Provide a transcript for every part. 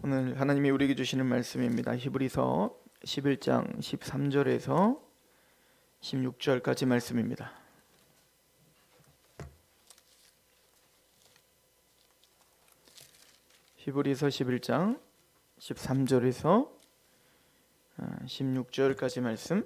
오늘 하나님이 우리에게 주시는 말씀입니다. 히브리서 11장 13절에서 16절까지 말씀입니다. 히브리서 11장 13절에서 16절까지 말씀.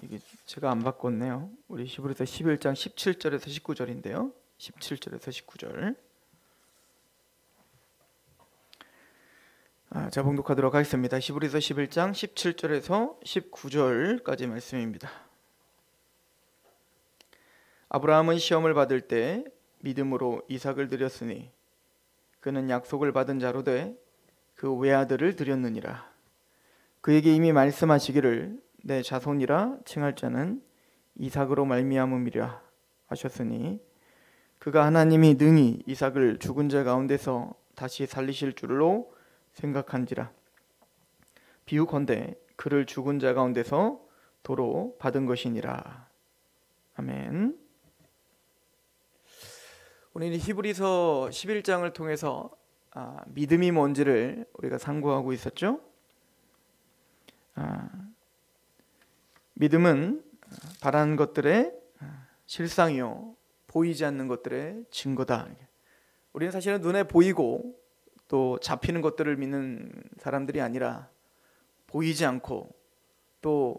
이게 제가 안 바꿨네요. 우리 히브리서 11장 17절에서 19절인데요. 17절에서 19절. 자, 봉독하도록 하겠습니다. 히브리서 11장 17절에서 19절까지 말씀입니다. 아브라함은 시험을 받을 때 믿음으로 이삭을 드렸으니 그는 약속을 받은 자로 돼 그 외아들을 드렸느니라. 그에게 이미 말씀하시기를 내 자손이라 칭할 자는 이삭으로 말미암음이라 하셨으니 그가 하나님이 능히 이삭을 죽은 자 가운데서 다시 살리실 줄로 생각한지라. 비유컨대 그를 죽은 자 가운데서 도로 받은 것이니라. 아멘. 오늘 히브리서 11장을 통해서 믿음이 뭔지를 우리가 상고하고 있었죠. 믿음은 바라는 것들의 실상이요 보이지 않는 것들의 증거다. 우리는 사실은 눈에 보이고 또 잡히는 것들을 믿는 사람들이 아니라 보이지 않고 또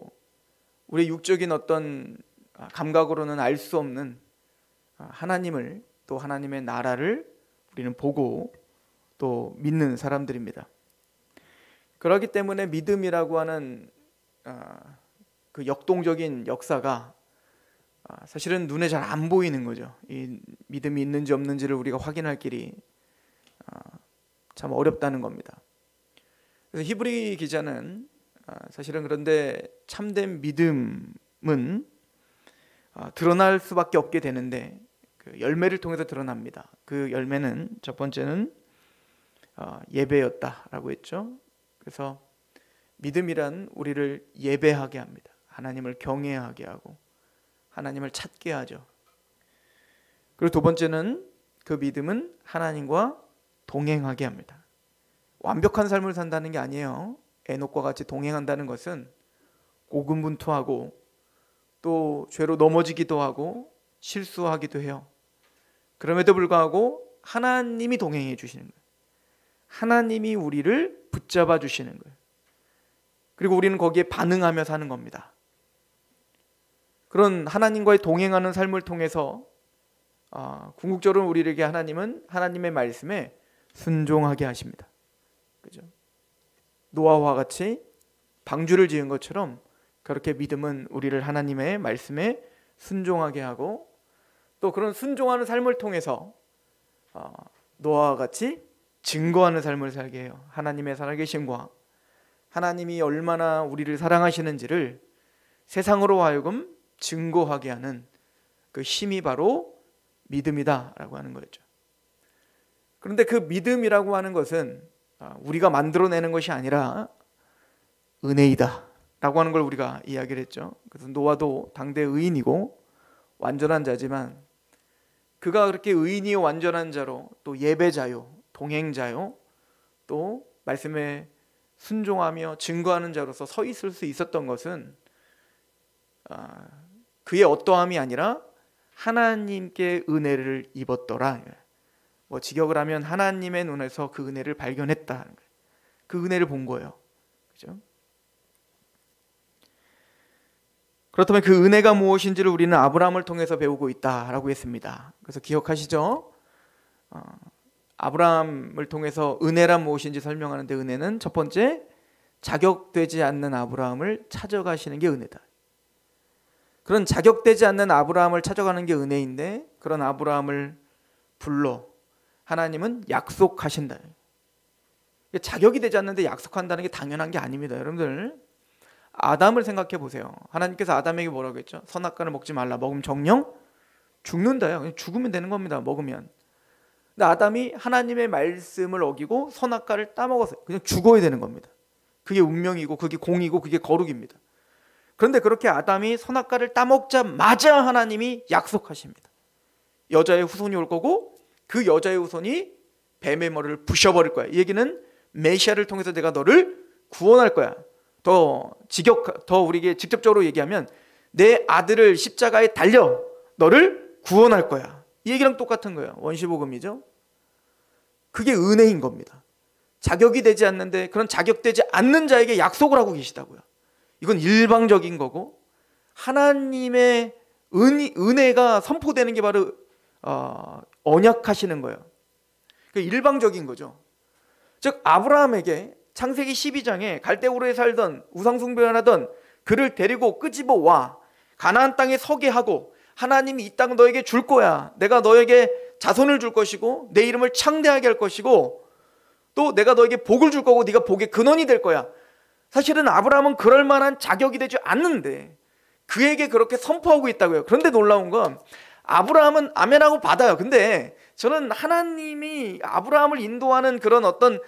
우리의 육적인 어떤 감각으로는 알 수 없는 하나님을 또 하나님의 나라를 우리는 보고 또 믿는 사람들입니다. 그렇기 때문에 믿음이라고 하는 그 역동적인 역사가 사실은 눈에 잘 안 보이는 거죠. 이 믿음이 있는지 없는지를 우리가 확인할 길이 참 어렵다는 겁니다. 그래서 히브리 기자는 사실은 그런데 참된 믿음은 드러날 수밖에 없게 되는데 그 열매를 통해서 드러납니다. 그 열매는 첫 번째는 예배였다라고 했죠. 그래서 믿음이란 우리를 예배하게 합니다. 하나님을 경외하게 하고 하나님을 찾게 하죠. 그리고 두 번째는 그 믿음은 하나님과 동행하게 합니다. 완벽한 삶을 산다는 게 아니에요. 에녹과 같이 동행한다는 것은 고군분투하고 또 죄로 넘어지기도 하고 실수하기도 해요. 그럼에도 불구하고 하나님이 동행해 주시는 거예요. 하나님이 우리를 붙잡아 주시는 거예요. 그리고 우리는 거기에 반응하며 사는 겁니다. 그런 하나님과의 동행하는 삶을 통해서 궁극적으로 우리에게 하나님은 하나님의 말씀에 순종하게 하십니다. 그죠? 노아와 같이 방주를 지은 것처럼 그렇게 믿음은 우리를 하나님의 말씀에 순종하게 하고 또 그런 순종하는 삶을 통해서 노아와 같이 증거하는 삶을 살게 해요. 하나님의 살아계심과 하나님이 얼마나 우리를 사랑하시는지를 세상으로 하여금 증거하게 하는 그 힘이 바로 믿음이다라고 하는 거죠. 그런데 그 믿음이라고 하는 것은 우리가 만들어내는 것이 아니라 은혜이다라고 하는 걸 우리가 이야기를 했죠. 그래서 노아도 당대 의인이고 완전한 자지만 그가 그렇게 의인이요 완전한 자로 또 예배자요 동행자요 또 말씀에 순종하며 증거하는 자로서 서 있을 수 있었던 것은 그의 어떠함이 아니라 하나님께 은혜를 입었더라. 뭐 직역을 하면 하나님의 눈에서 그 은혜를 발견했다. 그 은혜를 본 거예요. 그죠? 그렇다면 그 은혜가 무엇인지를 우리는 아브라함을 통해서 배우고 있다라고 했습니다. 그래서 기억하시죠? 아브라함을 통해서 은혜란 무엇인지 설명하는데 은혜는 첫 번째 자격되지 않는 아브라함을 찾아가시는 게 은혜다. 그런 자격되지 않는 아브라함을 찾아가는 게 은혜인데 그런 아브라함을 불러 하나님은 약속하신다. 자격이 되지 않는데 약속한다는 게 당연한 게 아닙니다. 여러분들 아담을 생각해 보세요. 하나님께서 아담에게 뭐라고 했죠? 선악과를 먹지 말라. 먹으면 정령 죽는다요. 그냥 죽으면 되는 겁니다. 먹으면. 근데 아담이 하나님의 말씀을 어기고 선악과를 따먹었어요. 그냥 죽어야 되는 겁니다. 그게 운명이고 그게 공이고 그게 거룩입니다. 그런데 그렇게 아담이 선악과를 따먹자마자 하나님이 약속하십니다. 여자의 후손이 올 거고 그 여자의 후손이 뱀의 머리를 부셔버릴 거야. 이 얘기는 메시아를 통해서 내가 너를 구원할 거야. 더 우리에게 직접적으로 얘기하면 내 아들을 십자가에 달려 너를 구원할 거야. 이 얘기랑 똑같은 거예요. 원시복음이죠. 그게 은혜인 겁니다. 자격이 되지 않는데 그런 자격되지 않는 자에게 약속을 하고 계시다고요. 이건 일방적인 거고 하나님의 은혜가 선포되는 게 바로 언약하시는 거예요. 일방적인 거죠. 즉 아브라함에게 창세기 12장에 갈대우르에 살던 우상숭배를 하던 그를 데리고 끄집어 와 가나안 땅에 서게 하고 하나님이 이 땅 너에게 줄 거야. 내가 너에게 자손을 줄 것이고 내 이름을 창대하게 할 것이고 또 내가 너에게 복을 줄 거고 네가 복의 근원이 될 거야. 사실은 아브라함은 그럴 만한 자격이 되지 않는데 그에게 그렇게 선포하고 있다고요. 그런데 놀라운 건 아브라함은 아멘하고 받아요. 근데 저는 하나님이 아브라함을 인도하는 그런 어떤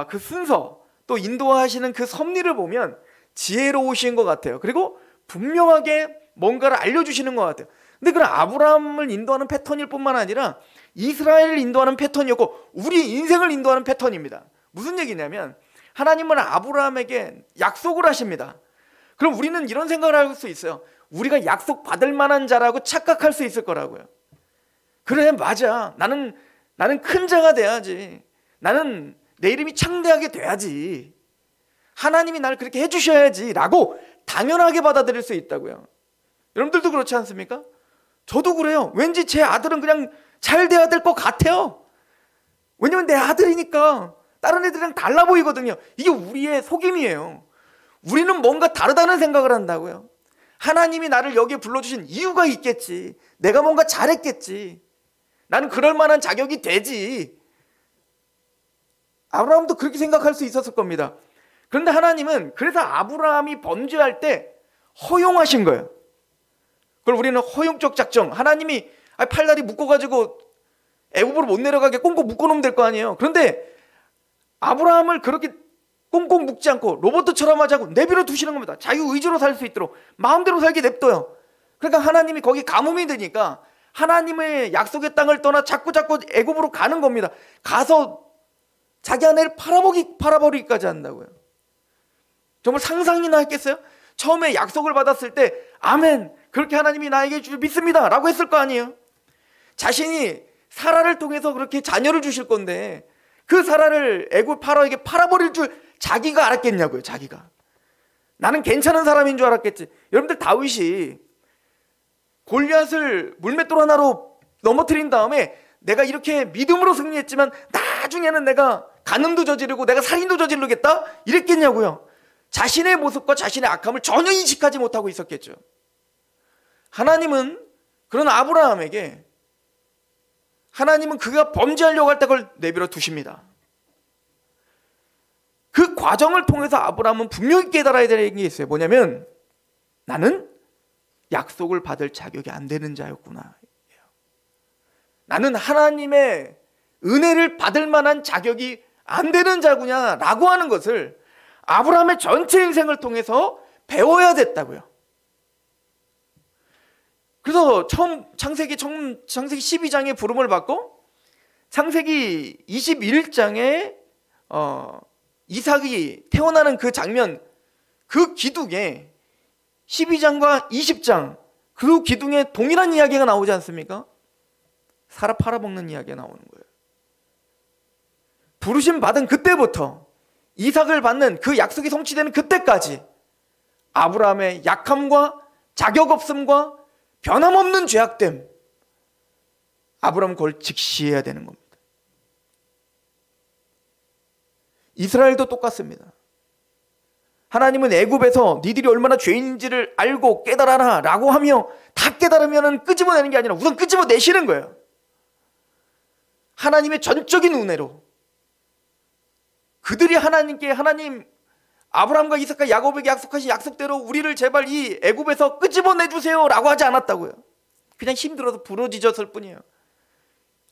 그 순서 또 인도하시는 그 섭리를 보면 지혜로우신 것 같아요. 그리고 분명하게 뭔가를 알려주시는 것 같아요. 근데 그런 아브라함을 인도하는 패턴일 뿐만 아니라 이스라엘을 인도하는 패턴이었고 우리 인생을 인도하는 패턴입니다. 무슨 얘기냐면 하나님은 아브라함에게 약속을 하십니다. 그럼 우리는 이런 생각을 할 수 있어요. 우리가 약속 받을 만한 자라고 착각할 수 있을 거라고요. 그래 맞아. 나는 큰 자가 돼야지. 나는 내 이름이 창대하게 돼야지. 하나님이 나를 그렇게 해주셔야지 라고 당연하게 받아들일 수 있다고요. 여러분들도 그렇지 않습니까? 저도 그래요. 왠지 제 아들은 그냥 잘 돼야 될 것 같아요. 왜냐면 내 아들이니까. 다른 애들이랑 달라 보이거든요. 이게 우리의 속임이에요. 우리는 뭔가 다르다는 생각을 한다고요. 하나님이 나를 여기에 불러주신 이유가 있겠지. 내가 뭔가 잘했겠지. 나는 그럴 만한 자격이 되지. 아브라함도 그렇게 생각할 수 있었을 겁니다. 그런데 하나님은 그래서 아브라함이 범죄할 때 허용하신 거예요. 그걸 우리는 허용적 작정. 하나님이 팔다리 묶어가지고 애굽으로 못 내려가게 꽁꽁 묶어놓으면 될 거 아니에요. 그런데 아브라함을 그렇게 꽁꽁 묶지 않고 로봇처럼 하지 않고 내버려 두시는 겁니다. 자유의지로 살 수 있도록 마음대로 살게 냅둬요. 그러니까 하나님이 거기 가뭄이 되니까 하나님의 약속의 땅을 떠나 자꾸 애굽으로 가는 겁니다. 가서 자기 아내를 팔아버리기까지 한다고요. 정말 상상이나 했겠어요? 처음에 약속을 받았을 때 아멘 그렇게 하나님이 나에게 믿습니다 라고 했을 거 아니에요. 자신이 사라를 통해서 그렇게 자녀를 주실 건데 그 사라를 애굽 파라오에게 팔아버릴 줄 자기가 알았겠냐고요. 자기가 나는 괜찮은 사람인 줄 알았겠지. 여러분들 다윗이 골리앗을 물맷돌 하나로 넘어뜨린 다음에 내가 이렇게 믿음으로 승리했지만 나중에는 내가 간음도 저지르고 내가 살인도 저지르겠다 이랬겠냐고요. 자신의 모습과 자신의 악함을 전혀 인식하지 못하고 있었겠죠. 하나님은 그런 아브라함에게 하나님은 그가 범죄하려고 할 때 그걸 내버려 두십니다. 그 과정을 통해서 아브라함은 분명히 깨달아야 되는 게 있어요. 뭐냐면 나는 약속을 받을 자격이 안 되는 자였구나. 나는 하나님의 은혜를 받을 만한 자격이 안 되는 자구나 라고 하는 것을 아브라함의 전체 인생을 통해서 배워야 됐다고요. 그래서 창세기 12장에 부름을 받고 창세기 21장에 이삭이 태어나는 그 장면, 그 기둥에 12장과 20장 그 기둥에 동일한 이야기가 나오지 않습니까? 사라 팔아먹는 이야기가 나오는 거예요. 부르심 받은 그때부터 이삭을 받는 그 약속이 성취되는 그때까지 아브라함의 약함과 자격 없음과 변함없는 죄악됨, 아브라함은 그걸 직시해야 되는 겁니다. 이스라엘도 똑같습니다. 하나님은 애굽에서 니들이 얼마나 죄인인지를 알고 깨달아라 라고 하며 다 깨달으면 끄집어내는 게 아니라 우선 끄집어내시는 거예요. 하나님의 전적인 은혜로 그들이 하나님께 아브라함과 이삭과 야곱에게 약속하신 약속대로 우리를 제발 이 애굽에서 끄집어내주세요 라고 하지 않았다고요. 그냥 힘들어서 부러지셨을 뿐이에요.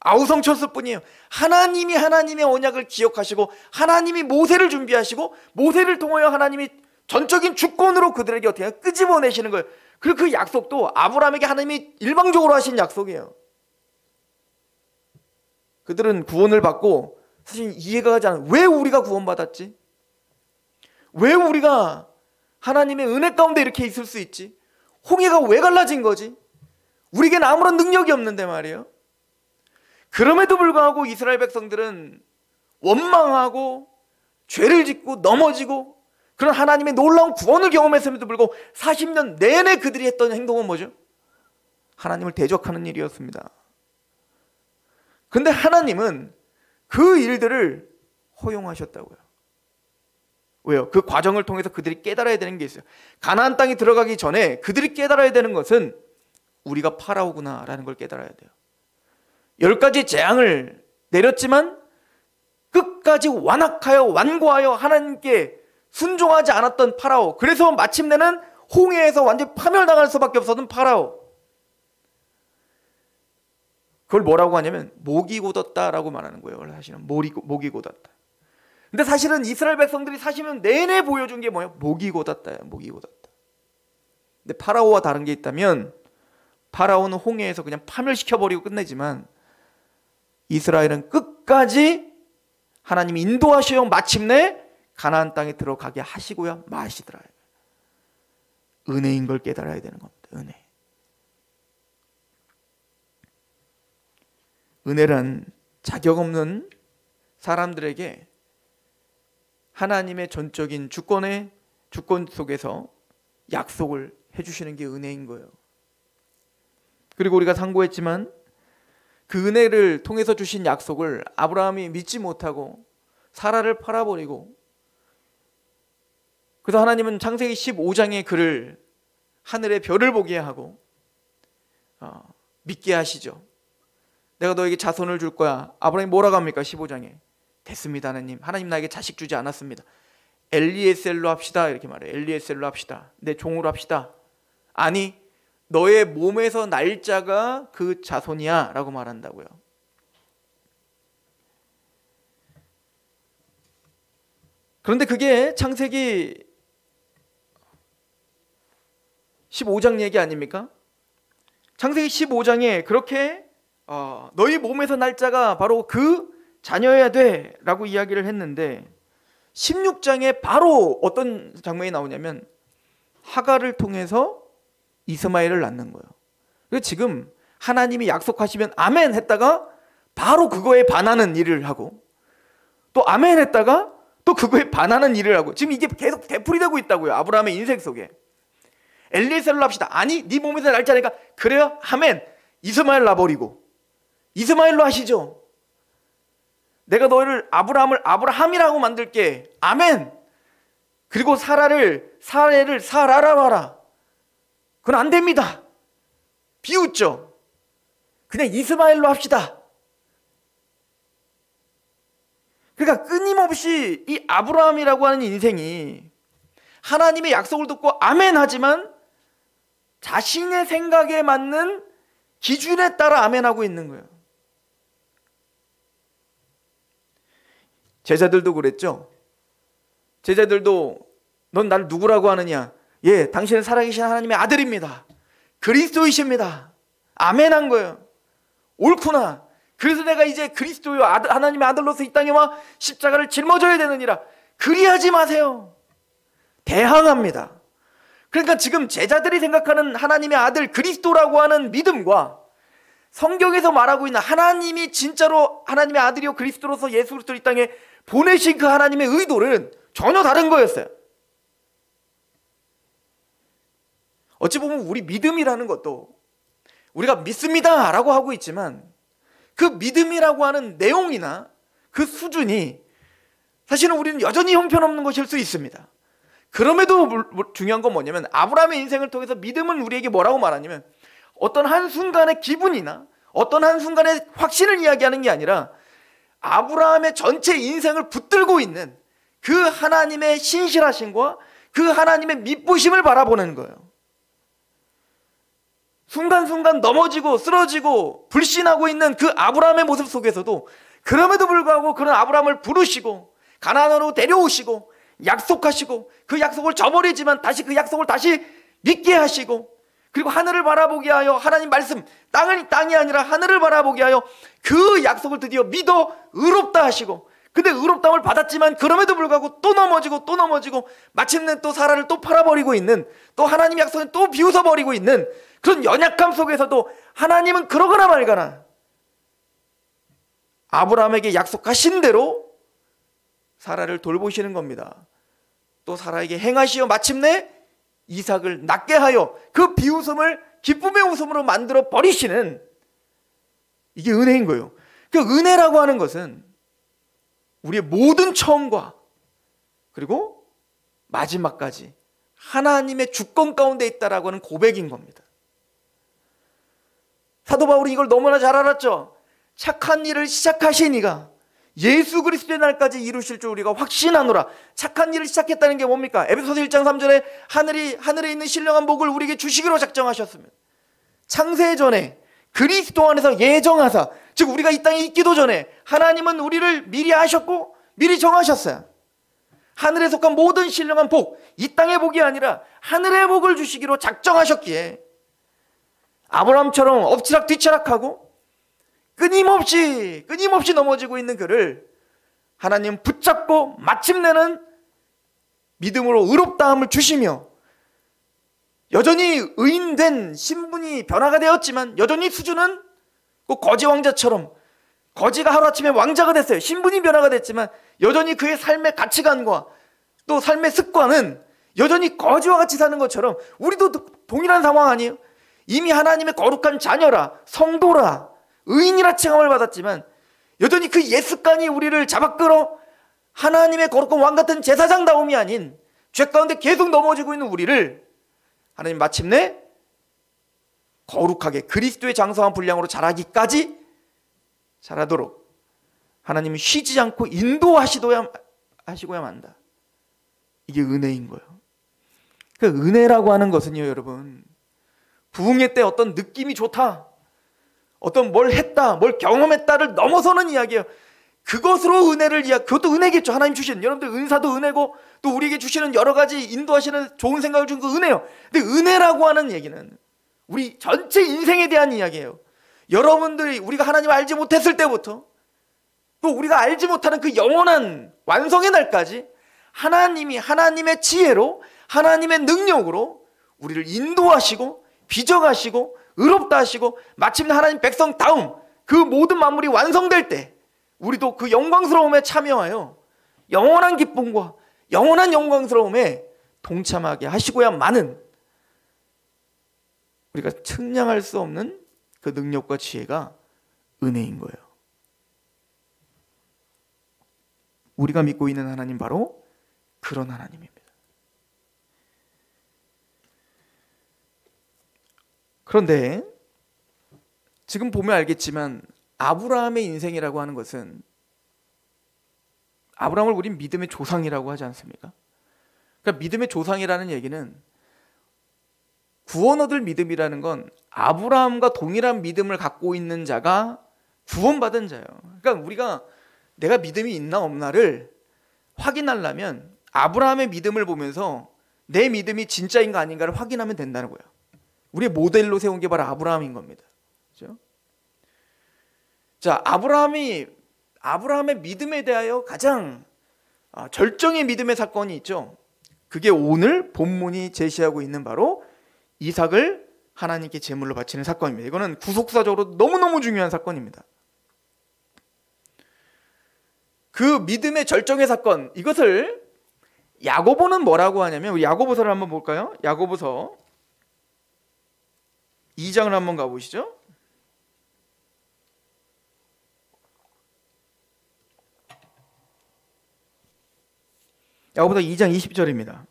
아우성쳤을 뿐이에요. 하나님이 하나님의 언약을 기억하시고 하나님이 모세를 준비하시고 모세를 통하여 하나님이 전적인 주권으로 그들에게 어떻게 끄집어내시는 거예요. 그리고 그 약속도 아브라함에게 하나님이 일방적으로 하신 약속이에요. 그들은 구원을 받고 사실 이해가 가지 않아요. 왜 우리가 구원받았지? 왜 우리가 하나님의 은혜 가운데 이렇게 있을 수 있지? 홍해가 왜 갈라진 거지? 우리에게는 아무런 능력이 없는데 말이에요. 그럼에도 불구하고 이스라엘 백성들은 원망하고 죄를 짓고 넘어지고 그런 하나님의 놀라운 구원을 경험했음에도 불구하고 40년 내내 그들이 했던 행동은 뭐죠? 하나님을 대적하는 일이었습니다. 그런데 하나님은 그 일들을 허용하셨다고요. 왜요? 그 과정을 통해서 그들이 깨달아야 되는 게 있어요. 가나안 땅에 들어가기 전에 그들이 깨달아야 되는 것은 우리가 파라오구나라는 걸 깨달아야 돼요. 10가지 재앙을 내렸지만 끝까지 완악하여 완고하여 하나님께 순종하지 않았던 파라오. 그래서 마침내는 홍해에서 완전히 파멸당할 수밖에 없었던 파라오. 그걸 뭐라고 하냐면 목이 곧었다라고 말하는 거예요. 사실은 목이 곧었다. 근데 사실은 이스라엘 백성들이 40년 내내 보여준 게 뭐예요? 목이 곧었다예요. 목이 곧었다. 근데 파라오와 다른 게 있다면 파라오는 홍해에서 그냥 파멸시켜버리고 끝내지만 이스라엘은 끝까지 하나님이 인도하시어 마침내 가나안 땅에 들어가게 하시고야 마시더라. 은혜인 걸 깨달아야 되는 겁니다. 은혜. 은혜란 자격 없는 사람들에게 하나님의 전적인 주권 속에서 약속을 해주시는 게 은혜인 거예요. 그리고 우리가 상고했지만 그 은혜를 통해서 주신 약속을 아브라함이 믿지 못하고 사라를 팔아버리고, 그래서 하나님은 창세기 15장에 그를 하늘의 별을 보게 하고 믿게 하시죠. 내가 너에게 자손을 줄 거야. 아브라함이 뭐라고 합니까? 15장에 됐습니다 하나님. 하나님 나에게 자식 주지 않았습니다. 엘리에셀로 합시다 이렇게 말해요. 엘리에셀로 합시다. 내 종으로 합시다. 아니 너의 몸에서 날 자가 그 자손이야 라고 말한다고요. 그런데 그게 창세기 15장 얘기 아닙니까? 창세기 15장에 그렇게 너희 몸에서 날 자가 바로 그 자녀여야 돼 라고 이야기를 했는데 16장에 바로 어떤 장면이 나오냐면 하갈을 통해서 이스마엘을 낳는 거예요. 그래서 지금 하나님이 약속하시면 아멘 했다가 바로 그거에 반하는 일을 하고 또 아멘 했다가 또 그거에 반하는 일을 하고 지금 이게 계속 되풀이되고 있다고요. 아브라함의 인생 속에. 엘리에셀로 합시다. 아니 네 몸에서 날 자니까 그래요? 아멘. 이스마엘 낳아버리고 이스마엘로 하시죠. 내가 너희를 아브라함을 아브라함이라고 만들게. 아멘. 그리고 사라를 사라라고 하라. 그건 안 됩니다. 비웃죠. 그냥 이스마엘로 합시다. 그러니까 끊임없이 이 아브라함이라고 하는 인생이 하나님의 약속을 듣고 아멘 하지만 자신의 생각에 맞는 기준에 따라 아멘하고 있는 거예요. 제자들도 그랬죠. 제자들도 넌 나를 누구라고 하느냐? 예, 당신은 살아계신 하나님의 아들입니다. 그리스도이십니다. 아멘한 거예요. 옳구나. 그래서 내가 이제 그리스도요 하나님의 아들로서 이 땅에 와 십자가를 짊어져야 되느니라. 그리하지 마세요. 대항합니다. 그러니까 지금 제자들이 생각하는 하나님의 아들 그리스도라고 하는 믿음과 성경에서 말하고 있는 하나님이 진짜로 하나님의 아들이요 그리스도로서 예수 그리스도를 이 땅에 보내신 그 하나님의 의도는 전혀 다른 거였어요. 어찌 보면 우리 믿음이라는 것도 우리가 믿습니다 라고 하고 있지만 그 믿음이라고 하는 내용이나 그 수준이 사실은 우리는 여전히 형편없는 것일 수 있습니다. 그럼에도 중요한 건 뭐냐면 아브라함의 인생을 통해서 믿음은 우리에게 뭐라고 말하냐면 어떤 한순간의 기분이나 어떤 한순간의 확신을 이야기하는 게 아니라 아브라함의 전체 인생을 붙들고 있는 그 하나님의 신실하심과 그 하나님의 믿부심을 바라보는 거예요. 순간순간 넘어지고 쓰러지고 불신하고 있는 그 아브라함의 모습 속에서도 그럼에도 불구하고 그런 아브라함을 부르시고 가나안으로 데려오시고 약속하시고 그 약속을 저버리지만 다시 그 약속을 다시 믿게 하시고, 그리고 하늘을 바라보게 하여 하나님 말씀, 땅이 아니라 하늘을 바라보게 하여 그 약속을 드디어 믿어 의롭다 하시고, 근데 의롭다함을 받았지만 그럼에도 불구하고 또 넘어지고 또 넘어지고 마침내 또 사라를 또 팔아버리고 있는, 또 하나님 약속은 또 비웃어버리고 있는 그런 연약함 속에서도 하나님은 그러거나 말거나 아브라함에게 약속하신 대로 사라를 돌보시는 겁니다. 또 사라에게 행하시어 마침내 이삭을 낳게 하여 그 비웃음을 기쁨의 웃음으로 만들어 버리시는, 이게 은혜인 거예요. 그 은혜라고 하는 것은 우리의 모든 처음과 그리고 마지막까지 하나님의 주권 가운데 있다라고 하는 고백인 겁니다. 사도 바울이 이걸 너무나 잘 알았죠. 착한 일을 시작하신 이가 예수 그리스도의 날까지 이루실 줄 우리가 확신하노라. 착한 일을 시작했다는 게 뭡니까? 에베소서 1장 3절에 하늘에 있는 신령한 복을 우리에게 주시기로 작정하셨으면 창세 전에 그리스도 안에서 예정하사, 즉 우리가 이 땅에 있기도 전에 하나님은 우리를 미리 아셨고 미리 정하셨어요. 하늘에 속한 모든 신령한 복, 이 땅의 복이 아니라 하늘의 복을 주시기로 작정하셨기에 아브라함처럼 엎치락 뒤치락하고 끊임없이 넘어지고 있는 그를 하나님 붙잡고 마침내는 믿음으로 의롭다함을 주시며, 여전히 의인된 신분이 변화가 되었지만 여전히 수준은 꼭 거지 왕자처럼, 거지가 하루아침에 왕자가 됐어요. 신분이 변화가 됐지만 여전히 그의 삶의 가치관과 또 삶의 습관은 여전히 거지와 같이 사는 것처럼 우리도 동일한 상황 아니에요? 이미 하나님의 거룩한 자녀라, 성도라, 의인이라 칭함을 받았지만 여전히 그 옛 습관이 우리를 잡아끌어 하나님의 거룩한 왕 같은 제사장다움이 아닌 죄 가운데 계속 넘어지고 있는 우리를 하나님 마침내 거룩하게 그리스도의 장성한 분량으로 자라기까지 자라도록 하나님은 쉬지 않고 인도하시고야 만다. 이게 은혜인 거예요. 그 은혜라고 하는 것은요, 여러분, 부흥회 때 어떤 느낌이 좋다, 어떤 뭘 했다, 뭘 경험했다를 넘어서는 이야기예요. 그것으로 은혜를 그것도 은혜겠죠. 하나님 주시는, 여러분들 은사도 은혜고 또 우리에게 주시는 여러 가지 인도하시는 좋은 생각을 준 그 은혜요. 근데 은혜라고 하는 얘기는 우리 전체 인생에 대한 이야기예요. 여러분들이 우리가 하나님을 알지 못했을 때부터 또 우리가 알지 못하는 그 영원한 완성의 날까지 하나님이 하나님의 지혜로 하나님의 능력으로 우리를 인도하시고 빚어가시고 의롭다 하시고 마침내 하나님 백성다움 그 모든 만물이 완성될 때 우리도 그 영광스러움에 참여하여 영원한 기쁨과 영원한 영광스러움에 동참하게 하시고야만은 우리가 측량할 수 없는 그 능력과 지혜가 은혜인 거예요. 우리가 믿고 있는 하나님 바로 그런 하나님입니다. 그런데 지금 보면 알겠지만 아브라함의 인생이라고 하는 것은, 아브라함을 우린 믿음의 조상이라고 하지 않습니까? 그러니까 믿음의 조상이라는 얘기는 구원 얻을 믿음이라는 건 아브라함과 동일한 믿음을 갖고 있는 자가 구원받은 자예요. 그러니까 우리가 내가 믿음이 있나 없나를 확인하려면 아브라함의 믿음을 보면서 내 믿음이 진짜인가 아닌가를 확인하면 된다는 거예요. 우리의 모델로 세운 게 바로 아브라함인 겁니다. 그렇죠? 자, 아브라함의 믿음에 대하여 가장 절정의 믿음의 사건이 있죠. 그게 오늘 본문이 제시하고 있는 바로 이삭을 하나님께 제물로 바치는 사건입니다. 이거는 구속사적으로 너무너무 중요한 사건입니다. 그 믿음의 절정의 사건, 이것을 야고보는 뭐라고 하냐면, 우리 야고보서를 한번 볼까요? 야고보서 2장을 한번 가보시죠. 야고보서 2장 20절입니다.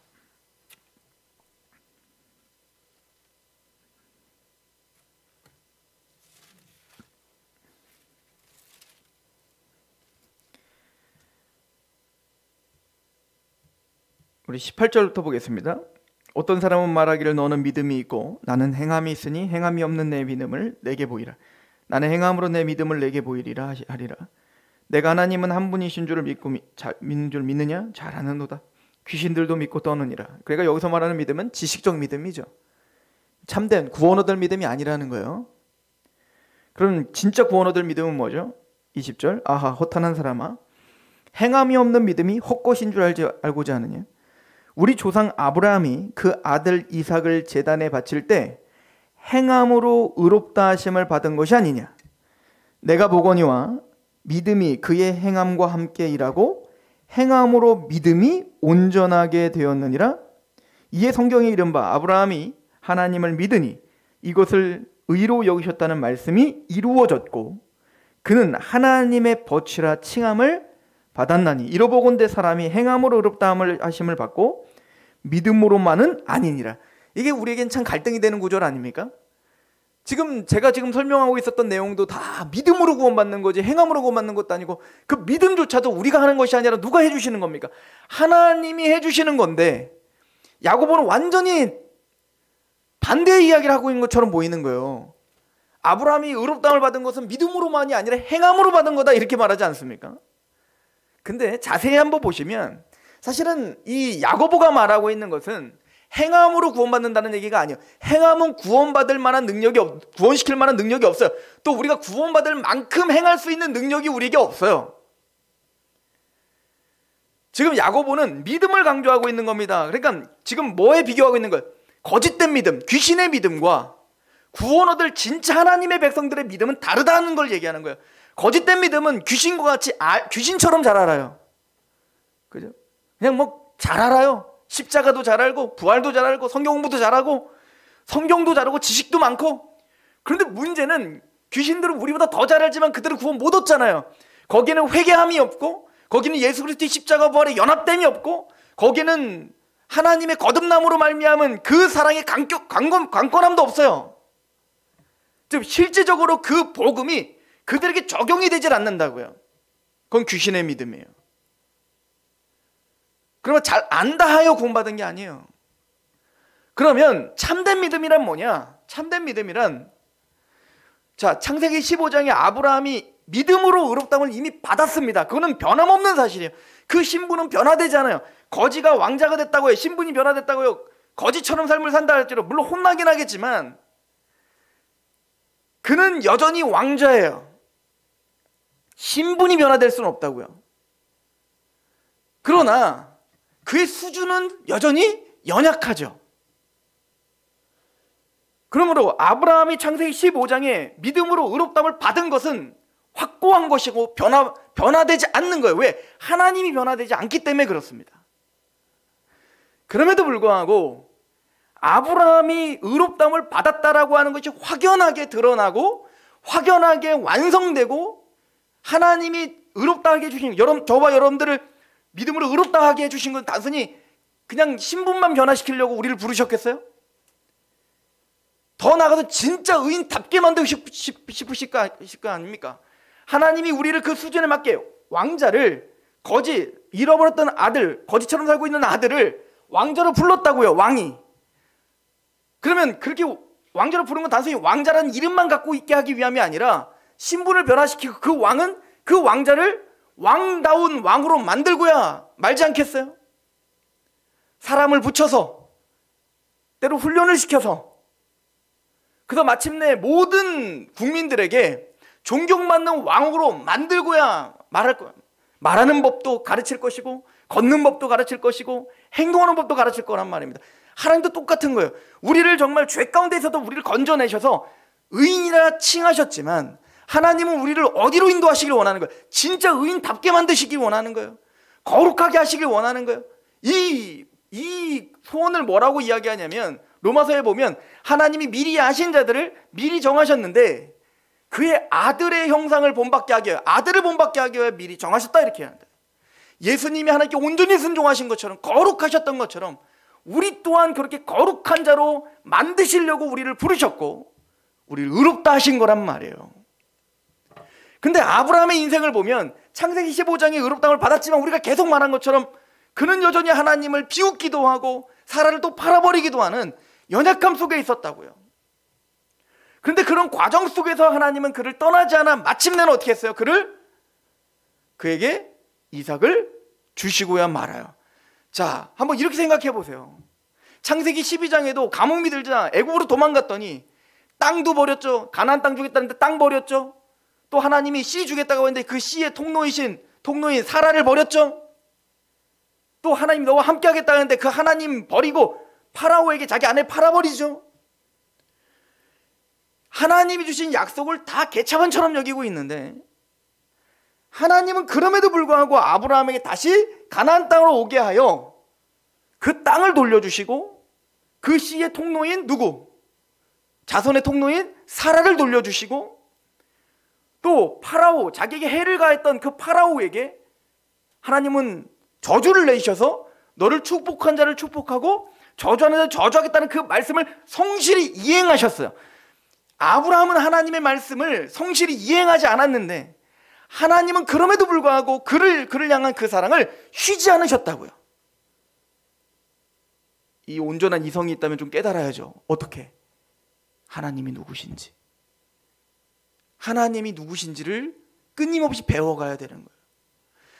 우리 18절부터 보겠습니다. 어떤 사람은 말하기를 너는 믿음이 있고 나는 행함이 있으니 행함이 없는 내 믿음을 내게 보이라. 나는 행함으로 내 믿음을 내게 보이리라 하리라. 내가 하나님은 한 분이신 줄을 믿는 줄 믿느냐? 잘 아는도다. 귀신들도 믿고 떠느니라. 그러니까 여기서 말하는 믿음은 지식적 믿음이죠. 참된 구원 얻을 믿음이 아니라는 거예요. 그럼 진짜 구원 얻을 믿음은 뭐죠? 20절 아하 허탄한 사람아 행함이 없는 믿음이 헛것인 줄 알고자 하느냐? 우리 조상 아브라함이 그 아들 이삭을 제단에 바칠 때 행함으로 의롭다 하심을 받은 것이 아니냐? 내가 보거니와 믿음이 그의 행함과 함께 일하고 행함으로 믿음이 온전하게 되었느니라. 이에 성경에 이른 바 아브라함이 하나님을 믿으니 이것을 의로 여기셨다는 말씀이 이루어졌고 그는 하나님의 벗이라 칭함을 받았나니 이러보건대 사람이 행함으로 의롭다 하심을 받고 믿음으로만은 아니니라. 이게 우리에겐 참 갈등이 되는 구절 아닙니까? 제가 설명하고 있었던 내용도 다 믿음으로 구원받는 거지 행함으로 구원받는 것도 아니고 그 믿음조차도 우리가 하는 것이 아니라 누가 해주시는 겁니까? 하나님이 해주시는 건데 야고보는 완전히 반대의 이야기를 하고 있는 것처럼 보이는 거예요. 아브라함이 의롭다함을 받은 것은 믿음으로만이 아니라 행함으로 받은 거다 이렇게 말하지 않습니까? 근데 자세히 한번 보시면 사실은 이 야고보가 말하고 있는 것은 행함으로 구원받는다는 얘기가 아니에요. 행함은 구원받을 만한 구원시킬 만한 능력이 없어요. 또 우리가 구원받을 만큼 행할 수 있는 능력이 우리에게 없어요. 지금 야고보는 믿음을 강조하고 있는 겁니다. 그러니까 지금 뭐에 비교하고 있는 거예요? 거짓된 믿음, 귀신의 믿음과 구원 얻을 진짜 하나님의 백성들의 믿음은 다르다는 걸 얘기하는 거예요. 거짓된 믿음은 귀신과 같이 귀신처럼 잘 알아요. 그죠? 그냥 잘 알아요. 십자가도 잘 알고 부활도 잘 알고 성경 공부도 잘하고 성경도 잘하고 지식도 많고. 그런데 문제는 귀신들은 우리보다 더 잘 알지만 그들은 구원 못 얻잖아요. 거기는 회개함이 없고 거기는 예수 그리스도의 십자가 부활의 연합됨이 없고 거기는 하나님의 거듭남으로 말미암은 그 사랑의 강건함도 없어요. 즉 실제적으로 그 복음이 그들에게 적용이 되질 않는다고요. 그건 귀신의 믿음이에요. 그러면 잘 안다 하여 구원받은 게 아니에요. 그러면 참된 믿음이란 뭐냐? 참된 믿음이란 창세기 15장에 아브라함이 믿음으로 의롭다함을 이미 받았습니다. 그거는 변함없는 사실이에요. 그 신분은 변화되지 않아요. 거지가 왕자가 됐다고 해요. 신분이 변화됐다고 해요. 거지처럼 삶을 산다 할지라도 물론 혼나긴 하겠지만 그는 여전히 왕자예요. 신분이 변화될 수는 없다고요. 그러나 그의 수준은 여전히 연약하죠. 그러므로 아브라함이 창세기 15장에 믿음으로 의롭다함을 받은 것은 확고한 것이고 변화되지 않는 거예요. 왜? 하나님이 변화되지 않기 때문에 그렇습니다. 그럼에도 불구하고 아브라함이 의롭다함을 받았다라고 하는 것이 확연하게 드러나고 확연하게 완성되고 하나님이 의롭다 하게 해주신 저와 여러분들을 믿음으로 의롭다 하게 해주신 건 단순히 그냥 신분만 변화시키려고 우리를 부르셨겠어요? 더 나아가서 진짜 의인답게 만들고 싶으실 거 아닙니까? 하나님이 우리를 그 수준에 맞게 왕자를 잃어버렸던 아들, 거지처럼 살고 있는 아들을 왕자로 불렀다고요. 왕이. 그러면 그렇게 왕자로 부른 건 단순히 왕자라는 이름만 갖고 있게 하기 위함이 아니라 신분을 변화시키고 그 왕은 그 왕자를 왕다운 왕으로 만들고야 말지 않겠어요? 사람을 붙여서 때로 훈련을 시켜서 그래서 마침내 모든 국민들에게 존경받는 왕으로 만들고야 말할 거야. 말하는 법도 가르칠 것이고 걷는 법도 가르칠 것이고 행동하는 법도 가르칠 거란 말입니다. 하나님도 똑같은 거예요. 우리를 정말 죄 가운데서도 우리를 건져내셔서 의인이라 칭하셨지만 하나님은 우리를 어디로 인도하시길 원하는 거예요? 진짜 의인답게 만드시길 원하는 거예요. 거룩하게 하시길 원하는 거예요. 이 소원을 뭐라고 이야기하냐면 로마서에 보면 하나님이 미리 아신 자들을 미리 정하셨는데 그의 아들의 형상을 본받게 하기 위하여 아들을 본받게 하기 위하여 미리 정하셨다 이렇게 한다. 예수님이 하나님께 온전히 순종하신 것처럼 거룩하셨던 것처럼 우리 또한 그렇게 거룩한 자로 만드시려고 우리를 부르셨고 우리를 의롭다 하신 거란 말이에요. 근데 아브라함의 인생을 보면 창세기 15장에 의롭다함을 받았지만 우리가 계속 말한 것처럼 그는 여전히 하나님을 비웃기도 하고 사라를 또 팔아버리기도 하는 연약함 속에 있었다고요. 그런데 그런 과정 속에서 하나님은 그를 떠나지 않아 마침내는 어떻게 했어요? 그에게 이삭을 주시고야 말아요. 자, 한번 이렇게 생각해 보세요. 창세기 12장에도 가뭄이 들자 애굽으로 도망갔더니 땅도 버렸죠. 가나안 땅 주겠다는데 땅 버렸죠. 또 하나님이 씨 주겠다고 했는데 그 씨의 통로인 사라를 버렸죠. 또 하나님 너와 함께 하겠다 하는데 그 하나님 버리고 파라오에게 자기 아내를 팔아버리죠. 하나님이 주신 약속을 다 개차반처럼 여기고 있는데 하나님은 그럼에도 불구하고 아브라함에게 다시 가나안 땅으로 오게 하여 그 땅을 돌려주시고 그 씨의 통로인 자손의 통로인 사라를 돌려주시고 또 파라오, 자기에게 해를 가했던 그 파라오에게 하나님은 저주를 내셔서 너를 축복한 자를 축복하고 저주하는 자를 저주하겠다는 그 말씀을 성실히 이행하셨어요. 아브라함은 하나님의 말씀을 성실히 이행하지 않았는데 하나님은 그럼에도 불구하고 그를 향한 그 사랑을 쉬지 않으셨다고요. 이 온전한 이성이 있다면 좀 깨달아야죠. 어떻게? 하나님이 누구신지. 하나님이 누구신지를 끊임없이 배워가야 되는 거예요.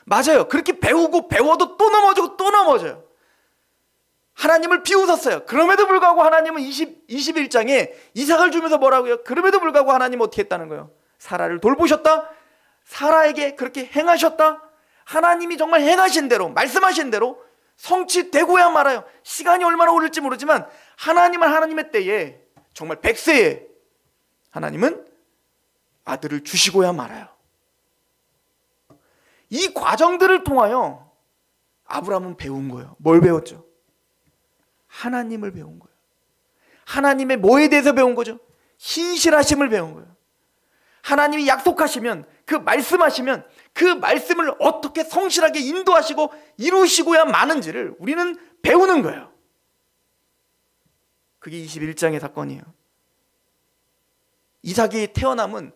맞아요. 그렇게 배우고 배워도 또 넘어지고 또 넘어져요. 하나님을 비웃었어요. 그럼에도 불구하고 하나님은 21장에 이삭을 주면서 뭐라고요? 그럼에도 불구하고 하나님은 어떻게 했다는 거예요? 사라를 돌보셨다. 사라에게 그렇게 행하셨다. 하나님이 정말 행하신 대로, 말씀하신 대로 성취되고야 말아요. 시간이 얼마나 오를지 모르지만 하나님은 하나님의 때에 정말 100세에 하나님은 아들을 주시고야 말아요. 이 과정들을 통하여 아브라함은 배운 거예요. 뭘 배웠죠? 하나님을 배운 거예요. 하나님의 뭐에 대해서 배운 거죠? 신실하심을 배운 거예요. 하나님이 약속하시면, 그 말씀하시면 그 말씀을 어떻게 성실하게 인도하시고 이루시고야 마는지를 우리는 배우는 거예요. 그게 21장의 사건이에요. 이삭이 태어남은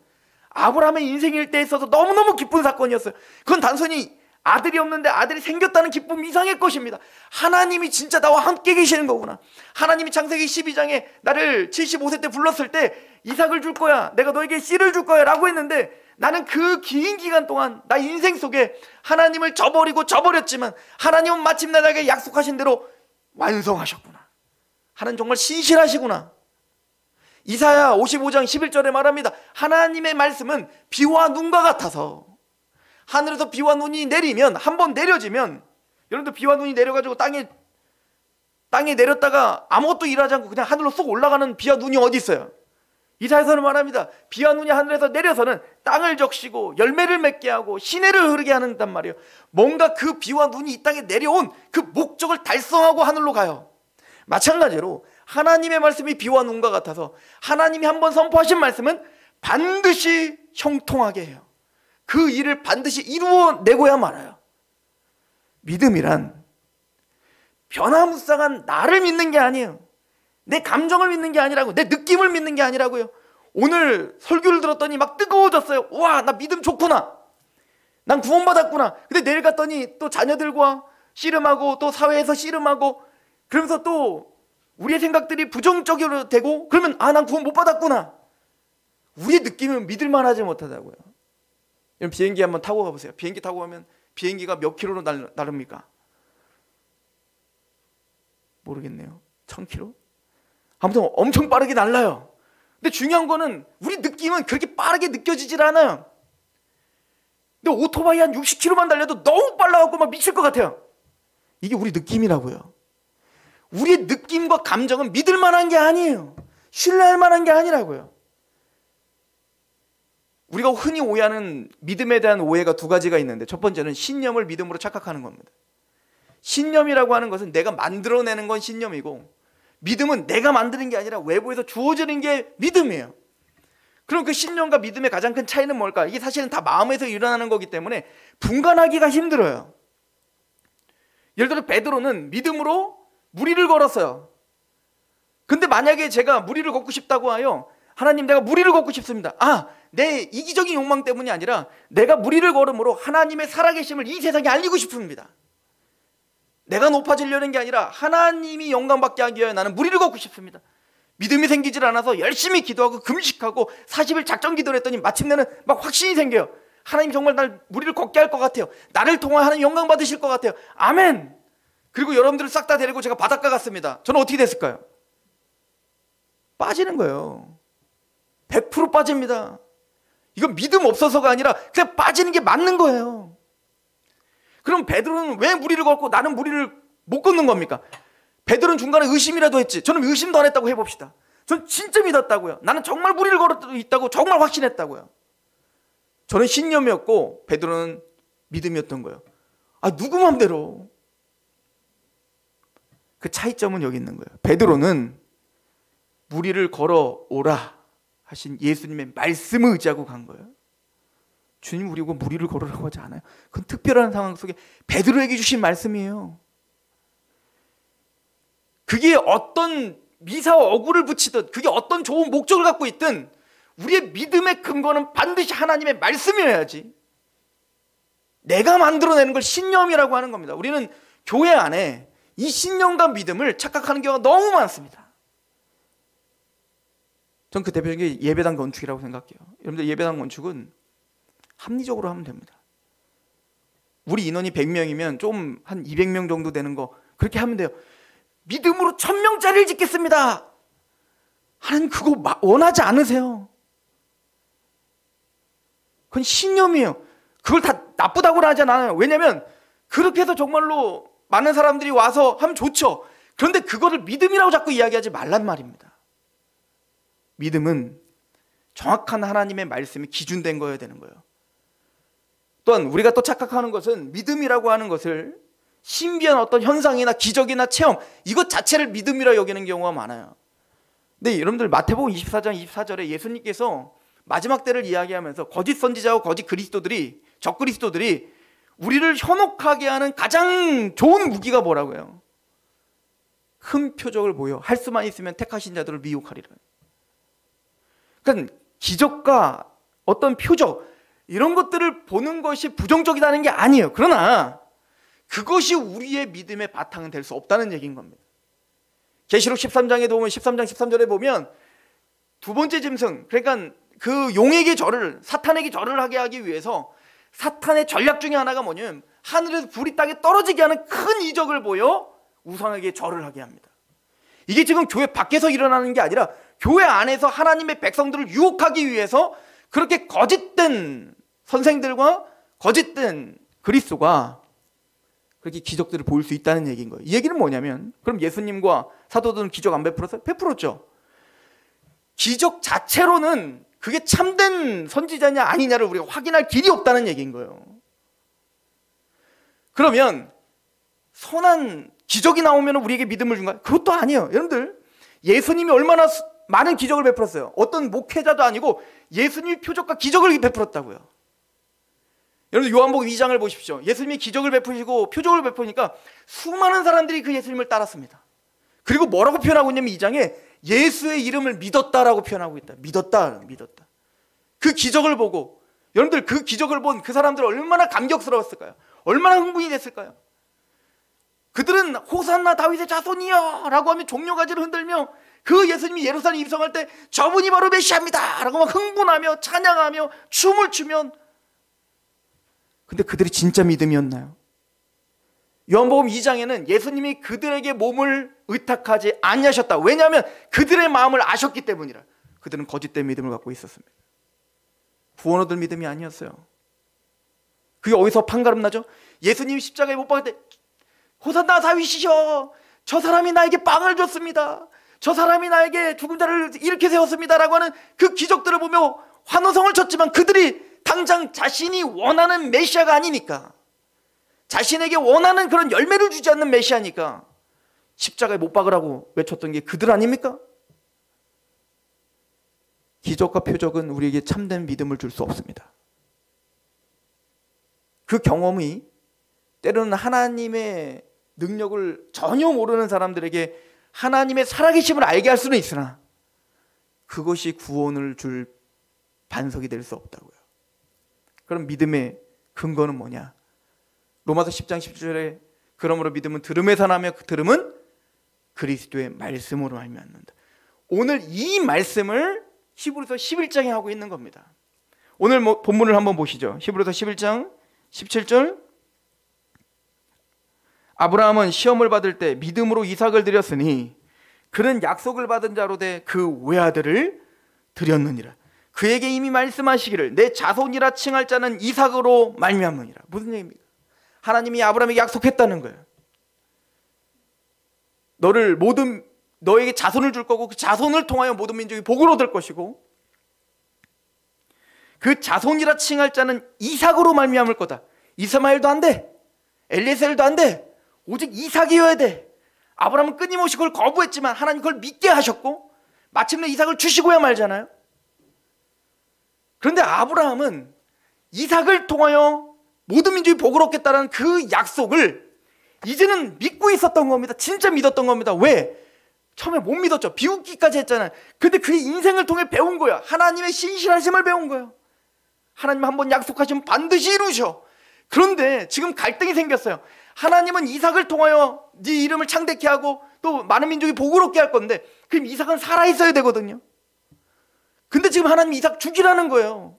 아브라함의 인생 일대에 있어서 너무너무 기쁜 사건이었어요. 그건 단순히 아들이 없는데 아들이 생겼다는 기쁨 이상의 것입니다. 하나님이 진짜 나와 함께 계시는 거구나. 하나님이 창세기 12장에 나를 75세 때 불렀을 때 이삭을 줄 거야, 내가 너에게 씨를 줄 거야 라고 했는데 나는 그 긴 기간 동안 나 인생 속에 하나님을 저버렸지만 하나님은 마침내 나에게 약속하신 대로 완성하셨구나. 하나님 정말 신실하시구나. 이사야 55장 11절에 말합니다. 하나님의 말씀은 비와 눈과 같아서 하늘에서 비와 눈이 내리면, 한번 내려지면, 여러분들 비와 눈이 내려가지고 땅에 내렸다가 아무것도 일하지 않고 그냥 하늘로 쏙 올라가는 비와 눈이 어디 있어요? 이사야서는 말합니다. 비와 눈이 하늘에서 내려서는 땅을 적시고 열매를 맺게 하고 시내를 흐르게 하는단 말이에요. 뭔가 그 비와 눈이 이 땅에 내려온 그 목적을 달성하고 하늘로 가요. 마찬가지로 하나님의 말씀이 비와 눈과 같아서 하나님이 한번 선포하신 말씀은 반드시 형통하게 해요. 그 일을 반드시 이루어내고야 말아요. 믿음이란 변화무쌍한 나를 믿는 게 아니에요. 내 감정을 믿는 게 아니라고, 내 느낌을 믿는 게 아니라고요. 오늘 설교를 들었더니 막 뜨거워졌어요. 와, 나 믿음 좋구나. 난 구원받았구나. 근데 내일 갔더니 또 자녀들과 씨름하고 또 사회에서 씨름하고 그러면서 또 우리의 생각들이 부정적으로 되고 그러면 난 구원 못 받았구나. 우리의 느낌은 믿을 만하지 못하다고요. 여러분 비행기 한번 타고 가보세요. 비행기 타고 가면 비행기가 몇 킬로로 나릅니까? 모르겠네요. 1000킬로? 아무튼 엄청 빠르게 날라요. 근데 중요한 거는 우리 느낌은 그렇게 빠르게 느껴지질 않아요. 근데 오토바이 한 60킬로만 달려도 너무 빨라갖고 막 미칠 것 같아요. 이게 우리 느낌이라고요. 우리의 느낌과 감정은 믿을 만한 게 아니에요. 신뢰할 만한 게 아니라고요. 우리가 흔히 오해하는 믿음에 대한 오해가 두 가지가 있는데, 첫 번째는 신념을 믿음으로 착각하는 겁니다. 신념이라고 하는 것은 내가 만들어내는 건 신념이고, 믿음은 내가 만드는 게 아니라 외부에서 주어지는 게 믿음이에요. 그럼 그 신념과 믿음의 가장 큰 차이는 뭘까? 이게 사실은 다 마음에서 일어나는 거기 때문에 분간하기가 힘들어요. 예를 들어 베드로는 믿음으로 무리를 걸었어요. 근데 만약에 제가 무리를 걷고 싶다고 하여, 하나님 내가 무리를 걷고 싶습니다. 내 이기적인 욕망 때문이 아니라 내가 무리를 걸음으로 하나님의 살아계심을 이 세상에 알리고 싶습니다. 내가 높아지려는 게 아니라 하나님이 영광받게 하기 위하여 나는 무리를 걷고 싶습니다. 믿음이 생기질 않아서 열심히 기도하고 금식하고 40일 작전 기도를 했더니 마침내는 막 확신이 생겨요. 하나님 정말 날 무리를 걷게 할 것 같아요. 나를 통해 하나님 영광 받으실 것 같아요. 아멘. 그리고 여러분들을 싹 다 데리고 제가 바닷가 갔습니다. 저는 어떻게 됐을까요? 빠지는 거예요. 100% 빠집니다. 이건 믿음 없어서가 아니라 그냥 빠지는 게 맞는 거예요. 그럼 베드로는 왜 무리를 걷고 나는 무리를 못 걷는 겁니까? 베드로는 중간에 의심이라도 했지. 저는 의심도 안 했다고 해봅시다. 전 진짜 믿었다고요. 나는 정말 무리를 걸어 있다고 정말 확신했다고요. 저는 신념이었고 베드로는 믿음이었던 거예요. 누구 맘대로. 그 차이점은 여기 있는 거예요. 베드로는 무리를 걸어오라 하신 예수님의 말씀을 의지하고 간 거예요. 주님 우리가 무리를 걸으라고 하지 않아요. 그건 특별한 상황 속에 베드로에게 주신 말씀이에요. 그게 어떤 미사와 어구를 붙이든 그게 어떤 좋은 목적을 갖고 있든 우리의 믿음의 근거는 반드시 하나님의 말씀이어야지. 내가 만들어내는 걸 신념이라고 하는 겁니다. 우리는 교회 안에 이 신념과 믿음을 착각하는 경우가 너무 많습니다. 전 그 대표적인 게 예배당 건축이라고 생각해요. 여러분들 예배당 건축은 합리적으로 하면 됩니다. 우리 인원이 100명이면 좀 한 200명 정도 되는 거 그렇게 하면 돼요. 믿음으로 1000명짜리를 짓겠습니다. 하나님 그거 원하지 않으세요. 그건 신념이에요. 그걸 다 나쁘다고는 하지 않아요. 왜냐하면 그렇게 해서 정말로 많은 사람들이 와서 하면 좋죠. 그런데 그거를 믿음이라고 자꾸 이야기하지 말란 말입니다. 믿음은 정확한 하나님의 말씀이 기준된 거여야 되는 거예요. 또한 우리가 또 착각하는 것은 믿음이라고 하는 것을 신비한 어떤 현상이나 기적이나 체험 이것 자체를 믿음이라 여기는 경우가 많아요. 근데 여러분들 마태복음 24장 24절에 예수님께서 마지막 때를 이야기하면서 거짓 선지자와 거짓 그리스도들이 적그리스도들이 우리를 현혹하게 하는 가장 좋은 무기가 뭐라고요? 큰 표적을 보여 할 수만 있으면 택하신 자들을 미혹하리라. 그러니까 기적과 어떤 표적 이런 것들을 보는 것이 부정적이라는 게 아니에요. 그러나 그것이 우리의 믿음의 바탕은 될 수 없다는 얘기인 겁니다. 계시록 13장에 보면 13장 13절에 보면 두 번째 짐승 그러니까 그 용에게 절을 사탄에게 절을 하게 하기 위해서 사탄의 전략 중에 하나가 뭐냐면 하늘에서 불이 땅에 떨어지게 하는 큰 이적을 보여 우상에게 절을 하게 합니다. 이게 지금 교회 밖에서 일어나는 게 아니라 교회 안에서 하나님의 백성들을 유혹하기 위해서 그렇게 거짓된 선생들과 거짓된 그리스도가 그렇게 기적들을 보일 수 있다는 얘기인 거예요. 이 얘기는 뭐냐면 그럼 예수님과 사도들은 기적 안 베풀었어요? 베풀었죠. 기적 자체로는 그게 참된 선지자냐 아니냐를 우리가 확인할 길이 없다는 얘기인 거예요. 그러면 선한 기적이 나오면 우리에게 믿음을 준가요? 그것도 아니에요. 여러분들 예수님이 얼마나 많은 기적을 베풀었어요. 어떤 목회자도 아니고 예수님이 표적과 기적을 베풀었다고요. 여러분 요한복음 2장을 보십시오. 예수님이 기적을 베푸시고 표적을 베푸니까 수많은 사람들이 그 예수님을 따랐습니다. 그리고 뭐라고 표현하고 있냐면 2장에 예수의 이름을 믿었다라고 표현하고 있다. 믿었다. 그 기적을 보고 여러분들 그 기적을 본 그 사람들 얼마나 감격스러웠을까요? 얼마나 흥분이 됐을까요? 그들은 호산나 다윗의 자손이여 라고 하며 종려가지를 흔들며 그 예수님이 예루살렘 입성할 때 저분이 바로 메시아입니다 라고 막 흥분하며 찬양하며 춤을 추면 근데 그들이 진짜 믿음이었나요? 요한복음 2장에는 예수님이 그들에게 몸을 의탁하지 아니하셨다. 왜냐하면 그들의 마음을 아셨기 때문이라. 그들은 거짓된 믿음을 갖고 있었습니다. 구원 얻을 믿음이 아니었어요. 그게 어디서 판가름 나죠? 예수님이 십자가에 못 박을 때 호산나 다윗이셔 저 사람이 나에게 빵을 줬습니다. 저 사람이 나에게 죽은 자를 이렇게 세웠습니다 라고 하는 그 기적들을 보며 환호성을 쳤지만 그들이 당장 자신이 원하는 메시아가 아니니까 자신에게 원하는 그런 열매를 주지 않는 메시아니까 십자가에 못 박으라고 외쳤던 게 그들 아닙니까? 기적과 표적은 우리에게 참된 믿음을 줄 수 없습니다. 그 경험이 때로는 하나님의 능력을 전혀 모르는 사람들에게 하나님의 살아계심을 알게 할 수는 있으나 그것이 구원을 줄 반석이 될 수 없다고요. 그럼 믿음의 근거는 뭐냐? 로마서 10장 10절에 그러므로 믿음은 들음에서 나며 그 들음은 그리스도의 말씀으로 말미암는다. 오늘 이 말씀을 히브리서 11장에 하고 있는 겁니다. 오늘 본문을 한번 보시죠. 히브리서 11장 17절. 아브라함은 시험을 받을 때 믿음으로 이삭을 드렸으니 그는 약속을 받은 자로 돼 그 외아들을 드렸느니라. 그에게 이미 말씀하시기를 내 자손이라 칭할 자는 이삭으로 말미암느니라. 무슨 얘기입니까? 하나님이 아브라함에게 약속했다는 거예요. 너에게 자손을 줄 거고 그 자손을 통하여 모든 민족이 복을 얻을 것이고 그 자손이라 칭할 자는 이삭으로 말미암을 거다. 이스마엘도 안 돼. 엘리에셀도 안 돼. 오직 이삭이어야 돼. 아브라함은 끊임없이 그걸 거부했지만 하나님 그걸 믿게 하셨고 마침내 이삭을 주시고야 말잖아요. 그런데 아브라함은 이삭을 통하여 모든 민족이 복을 얻겠다는 그 약속을 이제는 믿고 있었던 겁니다. 진짜 믿었던 겁니다. 왜? 처음에 못 믿었죠. 비웃기까지 했잖아요. 근데 그의 인생을 통해 배운 거야. 하나님의 신실하심을 배운 거예요. 하나님 한번 약속하시면 반드시 이루셔. 그런데 지금 갈등이 생겼어요. 하나님은 이삭을 통하여 네 이름을 창대케 하고 또 많은 민족이 복을 얻게 할 건데 그럼 이삭은 살아있어야 되거든요. 근데 지금 하나님이 이삭 죽이라는 거예요.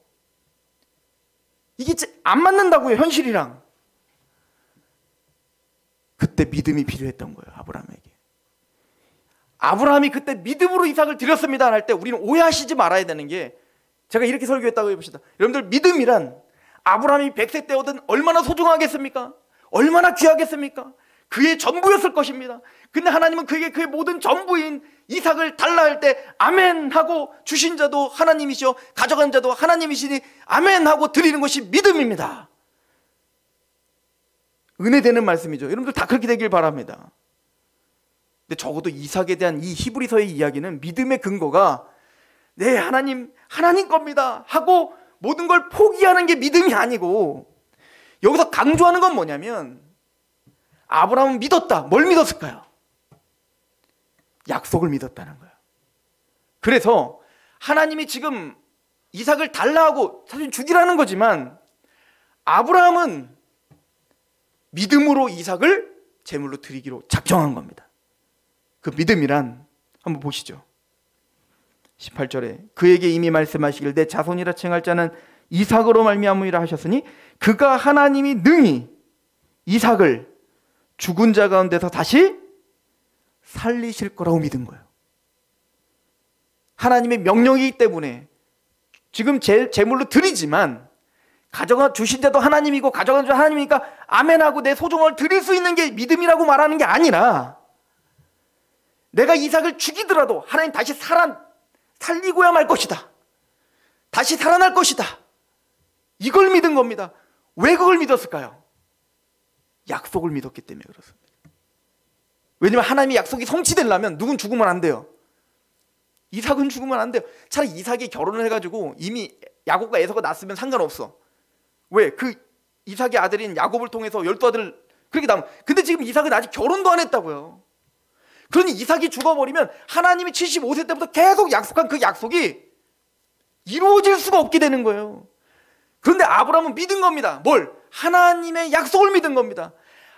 이게 안 맞는다고요, 현실이랑. 그때 믿음이 필요했던 거예요, 아브라함에게. 아브라함이 그때 믿음으로 이삭을 드렸습니다 할 때 우리는 오해하시지 말아야 되는 게, 제가 이렇게 설교했다고 해봅시다. 여러분들, 믿음이란 아브라함이 100세 때 얻은 얼마나 소중하겠습니까? 얼마나 귀하겠습니까? 그의 전부였을 것입니다. 근데 하나님은 그에게 그의 모든 전부인 이삭을 달라 할 때 아멘 하고 주신 자도 하나님이시오 가져간 자도 하나님이시니 아멘 하고 드리는 것이 믿음입니다. 은혜되는 말씀이죠. 여러분들 다 그렇게 되길 바랍니다. 근데 적어도 이삭에 대한 이 히브리서의 이야기는 믿음의 근거가 네, 하나님 겁니다 하고 모든 걸 포기하는 게 믿음이 아니고, 여기서 강조하는 건 뭐냐면 아브라함은 믿었다. 뭘 믿었을까요? 약속을 믿었다는 거예요. 그래서 하나님이 지금 이삭을 달라 하고 사실 죽이라는 거지만 아브라함은 믿음으로 이삭을 제물로 드리기로 작정한 겁니다. 그 믿음이란 한번 보시죠. 18절에 그에게 이미 말씀하시길 내 자손이라 칭할 자는 이삭으로 말미암으리라 하셨으니 그가 하나님이 능히 이삭을 죽은 자 가운데서 다시 살리실 거라고 믿은 거예요. 하나님의 명령이기 때문에 지금 제물로 드리지만 가져가 주신 자도 하나님이고 가져간 자도 하나님이니까 아멘하고 내 소중을 드릴 수 있는 게 믿음이라고 말하는 게 아니라, 내가 이삭을 죽이더라도 하나님 다시 살리고야 말 것이다. 다시 살아날 것이다. 이걸 믿은 겁니다. 왜 그걸 믿었을까요? 약속을 믿었기 때문에 그렇습니다. 왜냐하면 하나님의 약속이 성취되려면 누군 죽으면 안 돼요. 이삭은 죽으면 안 돼요. 차라리 이삭이 결혼을 해가지고 이미 야곱과 에서가 낳았으면 상관없어. 왜? 그 이삭의 아들인 야곱을 통해서 12아들을 그렇게 낳으면. 근데 지금 이삭은 아직 결혼도 안 했다고요. 그러니 이삭이 죽어버리면 하나님이 75세 때부터 계속 약속한 그 약속이 이루어질 수가 없게 되는 거예요. 그런데 아브라함은 믿은 겁니다. 뭘? 하나님의 약속을 믿은 겁니다.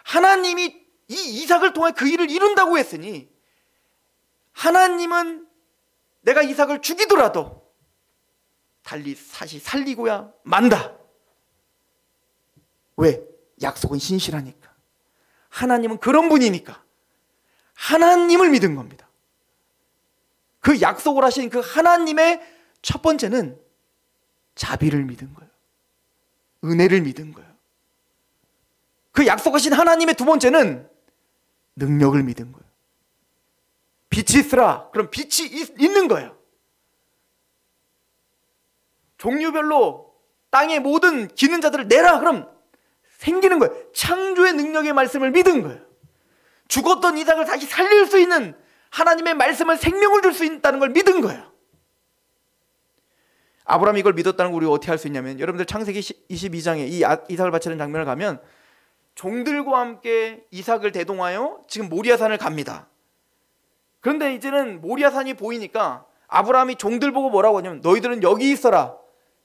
하나님이 이 이삭을 통해 그 일을 이룬다고 했으니 하나님은 내가 이삭을 죽이더라도 다시 살리고야 만다. 왜? 약속은 신실하니까. 하나님은 그런 분이니까 하나님을 믿은 겁니다. 그 약속을 하신 그 하나님의 첫 번째는 자비를 믿은 거예요. 은혜를 믿은 거예요. 그 약속하신 하나님의 두 번째는 능력을 믿은 거예요. 빛이 있으라. 그럼 빛이 있는 거예요. 종류별로 땅의 모든 기는 자들을 내라. 그럼 생기는 거예요. 창조의 능력의 말씀을 믿은 거예요. 죽었던 이삭을 다시 살릴 수 있는 하나님의 말씀을 생명을 줄 수 있다는 걸 믿은 거예요. 아브라함이 이걸 믿었다는 걸 우리가 어떻게 할 수 있냐면, 여러분들 창세기 22장에 이 이삭을 바치는 장면을 가면 종들과 함께 이삭을 대동하여 지금 모리아산을 갑니다. 그런데 이제는 모리아산이 보이니까 아브라함이 종들 보고 뭐라고 하냐면 너희들은 여기 있어라.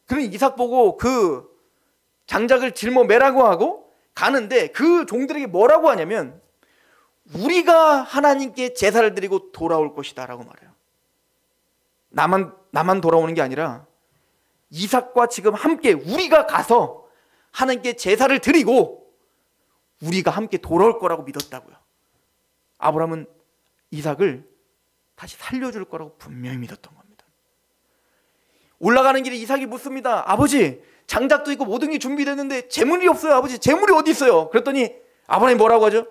그러니 이삭 보고 그 장작을 짊어 매라고 하고 가는데 그 종들에게 뭐라고 하냐면 우리가 하나님께 제사를 드리고 돌아올 것이다 라고 말해요. 나만 돌아오는 게 아니라 이삭과 지금 함께 우리가 가서 하나님께 제사를 드리고 우리가 함께 돌아올 거라고 믿었다고요. 아브라함은 이삭을 다시 살려줄 거라고 분명히 믿었던 겁니다. 올라가는 길에 이삭이 묻습니다. 아버지, 장작도 있고 모든 게 준비됐는데 재물이 없어요. 아버지, 재물이 어디 있어요? 그랬더니 아브라함이 뭐라고 하죠?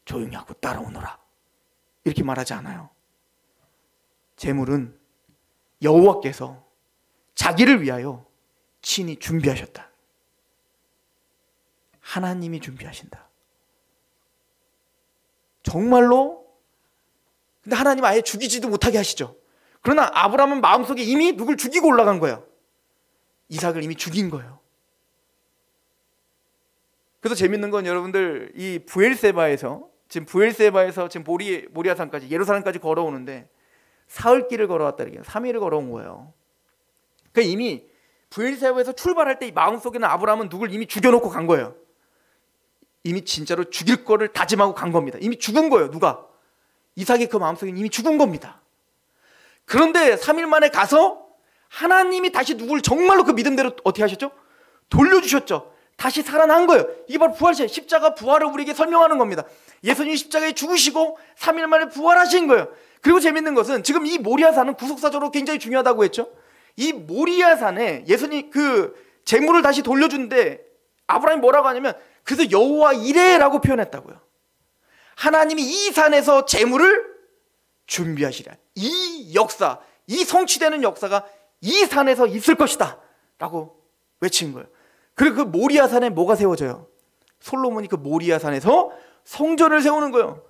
조용히 하고 따라오너라, 이렇게 말하지 않아요. 재물은 여호와께서 자기를 위하여 친히 준비하셨다. 하나님이 준비하신다. 정말로. 근데 하나님 아예 죽이지도 못하게 하시죠. 그러나 아브라함은 마음속에 이미 누굴 죽이고 올라간 거예요. 이삭을 이미 죽인 거예요. 그래서 재밌는 건 여러분들, 이 부엘세바에서 지금 모리아산까지, 예루살렘까지 걸어오는데 사흘길을 걸어왔다, 이게 3일을 걸어온 거예요. 그러니까 이미 부엘세바에서 출발할 때 이 마음속에는 아브라함은 누굴 이미 죽여놓고 간 거예요. 이미 진짜로 죽일 거를 다짐하고 간 겁니다. 이미 죽은 거예요. 누가? 이삭이 그 마음속에 이미 죽은 겁니다. 그런데 3일 만에 가서 하나님이 다시 누굴 정말로 그 믿음대로 어떻게 하셨죠? 돌려주셨죠. 다시 살아난 거예요. 이게 바로 부활이에요. 십자가 부활을 우리에게 설명하는 겁니다. 예수님이 십자가에 죽으시고 3일 만에 부활하신 거예요. 그리고 재밌는 것은 지금 이 모리아산은 구속사적으로 굉장히 중요하다고 했죠. 이 모리아산에 예수님 그 재물을 다시 돌려준데 아브라함이 뭐라고 하냐면 그래서 여호와 이레라고 표현했다고요. 하나님이 이 산에서 재물을 준비하시라. 이 역사, 이 성취되는 역사가 이 산에서 있을 것이다 라고 외친 거예요. 그리고 그 모리아산에 뭐가 세워져요? 솔로몬이 그 모리아산에서 성전을 세우는 거예요.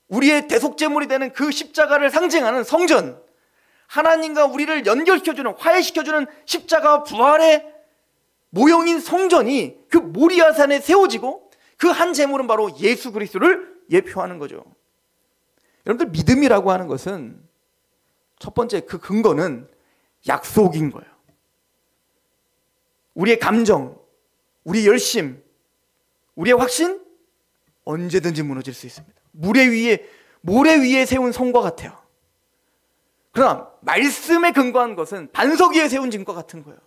우리의 대속제물이 되는 그 십자가를 상징하는 성전, 하나님과 우리를 연결시켜주는, 화해시켜주는 십자가 부활의 모형인 성전이 그 모리아산에 세워지고 그 한 제물은 바로 예수 그리스도를 예표하는 거죠. 여러분들, 믿음이라고 하는 것은 첫 번째 그 근거는 약속인 거예요. 우리의 감정, 우리의 열심, 우리의 확신 언제든지 무너질 수 있습니다. 모래 위에 세운 성과 같아요. 그러나 말씀에 근거한 것은 반석 위에 세운 증거 같은 거예요.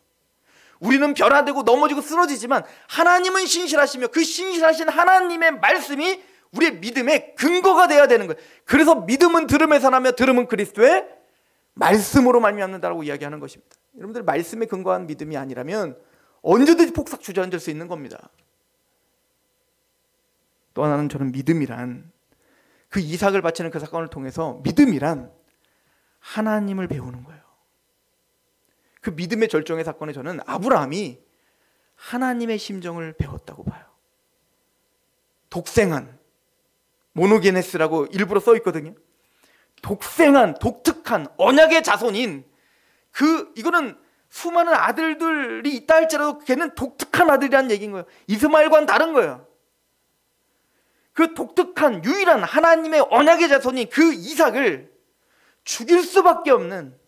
우리는 변화되고 넘어지고 쓰러지지만 하나님은 신실하시며 그 신실하신 하나님의 말씀이 우리의 믿음의 근거가 되어야 되는 거예요. 그래서 믿음은 들음에서 나며 들음은 그리스도의 말씀으로 말미암는다라고 이야기하는 것입니다. 여러분들, 말씀에 근거한 믿음이 아니라면 언제든지 폭삭 주저앉을 수 있는 겁니다. 또 하나는 저는 믿음이란, 그 이삭을 바치는 그 사건을 통해서 믿음이란 하나님을 배우는 거예요. 그 믿음의 절정의 사건에 저는 아브라함이 하나님의 심정을 배웠다고 봐요. 독생한, 모노게네스라고 일부러 써 있거든요. 독생한, 독특한 언약의 자손인 이거는 수많은 아들들이 있다 할지라도 걔는 독특한 아들이라는 얘기인 거예요. 이스마엘과는 다른 거예요. 그 독특한 유일한 하나님의 언약의 자손인 그 이삭을 죽일 수밖에 없는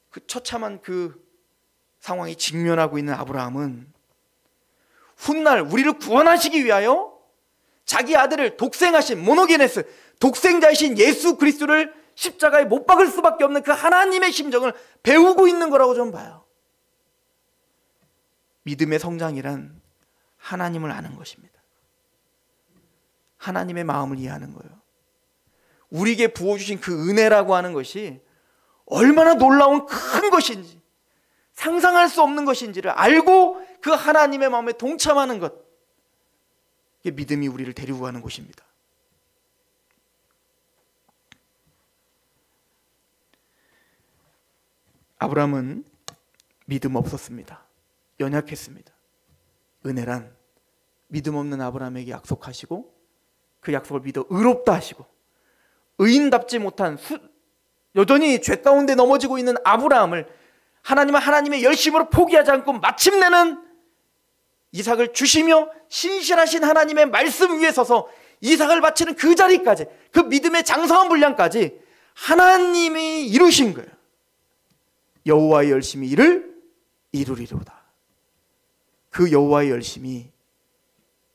그 처참한 그 상황이 직면하고 있는 아브라함은 훗날 우리를 구원하시기 위하여 자기 아들을 독생하신 모노게네스, 독생자이신 예수 그리스도를 십자가에 못 박을 수밖에 없는 그 하나님의 심정을 배우고 있는 거라고 저는 봐요. 믿음의 성장이란 하나님을 아는 것입니다. 하나님의 마음을 이해하는 거예요. 우리에게 부어주신 그 은혜라고 하는 것이 얼마나 놀라운 큰 것인지, 상상할 수 없는 것인지를 알고 그 하나님의 마음에 동참하는 것, 이게 믿음이 우리를 데리고 가는 곳입니다. 아브라함은 믿음 없었습니다. 연약했습니다. 은혜란 믿음 없는 아브라함에게 약속하시고 그 약속을 믿어 의롭다 하시고 의인답지 못한 여전히 죄 가운데 넘어지고 있는 아브라함을 하나님은 하나님의 열심으로 포기하지 않고 마침내는 이삭을 주시며 신실하신 하나님의 말씀 위에 서서 이삭을 바치는 그 자리까지, 그 믿음의 장성한 분량까지 하나님이 이루신 거예요. 여호와의 열심히 이를 이루리로다. 그 여호와의 열심이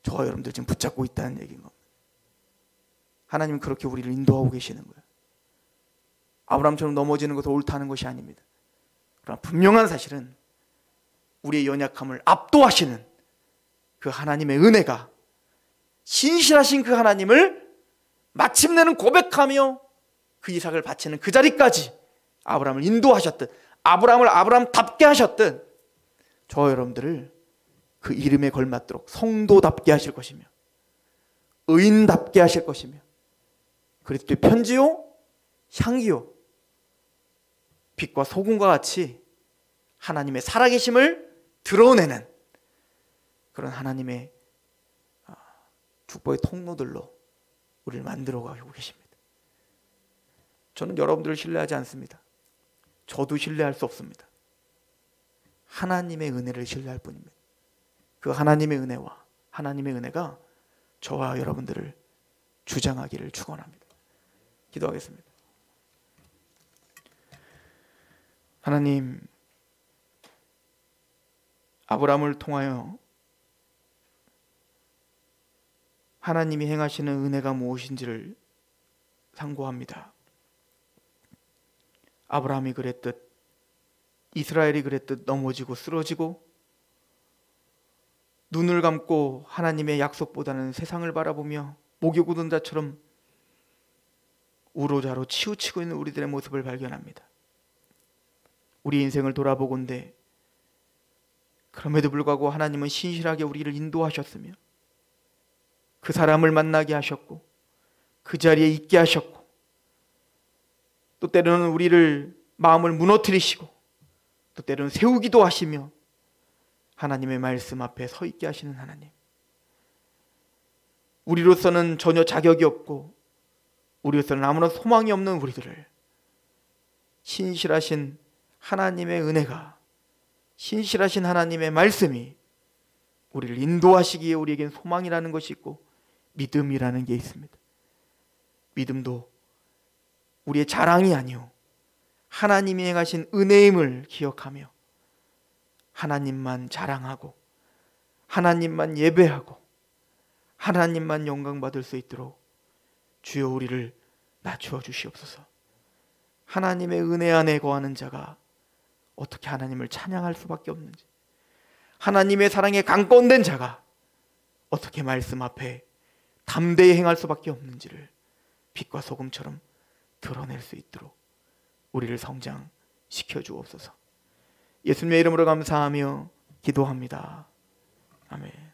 저와 여러분들 지금 붙잡고 있다는 얘기인 겁니다. 하나님은 그렇게 우리를 인도하고 계시는 거예요. 아브라함처럼 넘어지는 것도 옳다는 것이 아닙니다. 그러나 분명한 사실은 우리의 연약함을 압도하시는 그 하나님의 은혜가, 신실하신 그 하나님을 마침내는 고백하며 그 이삭을 바치는 그 자리까지 아브라함을 인도하셨듯, 아브라함을 아브라함답게 하셨듯 저와 여러분들을 그 이름에 걸맞도록 성도답게 하실 것이며 의인답게 하실 것이며 그리스도의 편지요 향기요 빛과 소금과 같이 하나님의 살아계심을 드러내는 그런 하나님의 축복의 통로들로 우리를 만들어가고 계십니다. 저는 여러분들을 신뢰하지 않습니다. 저도 신뢰할 수 없습니다. 하나님의 은혜를 신뢰할 뿐입니다. 그 하나님의 은혜와 하나님의 은혜가 저와 여러분들을 주장하기를 축원합니다. 기도하겠습니다. 하나님, 아브라함을 통하여 하나님이 행하시는 은혜가 무엇인지를 상고합니다. 아브라함이 그랬듯, 이스라엘이 그랬듯 넘어지고 쓰러지고 눈을 감고 하나님의 약속보다는 세상을 바라보며 목이 굳은 자처럼 우로자로 치우치고 있는 우리들의 모습을 발견합니다. 우리 인생을 돌아보건대 그럼에도 불구하고 하나님은 신실하게 우리를 인도하셨으며 그 사람을 만나게 하셨고 그 자리에 있게 하셨고 또 때로는 우리를 마음을 무너뜨리시고 또 때로는 세우기도 하시며 하나님의 말씀 앞에 서 있게 하시는 하나님, 우리로서는 전혀 자격이 없고 우리로서는 아무런 소망이 없는 우리들을 신실하신 하나님의 은혜가, 신실하신 하나님의 말씀이 우리를 인도하시기에 우리에겐 소망이라는 것이 있고 믿음이라는 게 있습니다. 믿음도 우리의 자랑이 아니오 하나님이 행하신 은혜임을 기억하며 하나님만 자랑하고 하나님만 예배하고 하나님만 영광 받을 수 있도록 주여 우리를 낮추어 주시옵소서. 하나님의 은혜 안에 거하는 자가 어떻게 하나님을 찬양할 수밖에 없는지, 하나님의 사랑에 강권된 자가 어떻게 말씀 앞에 담대히 행할 수밖에 없는지를 빛과 소금처럼 드러낼 수 있도록 우리를 성장시켜 주옵소서. 예수님의 이름으로 감사하며 기도합니다. 아멘.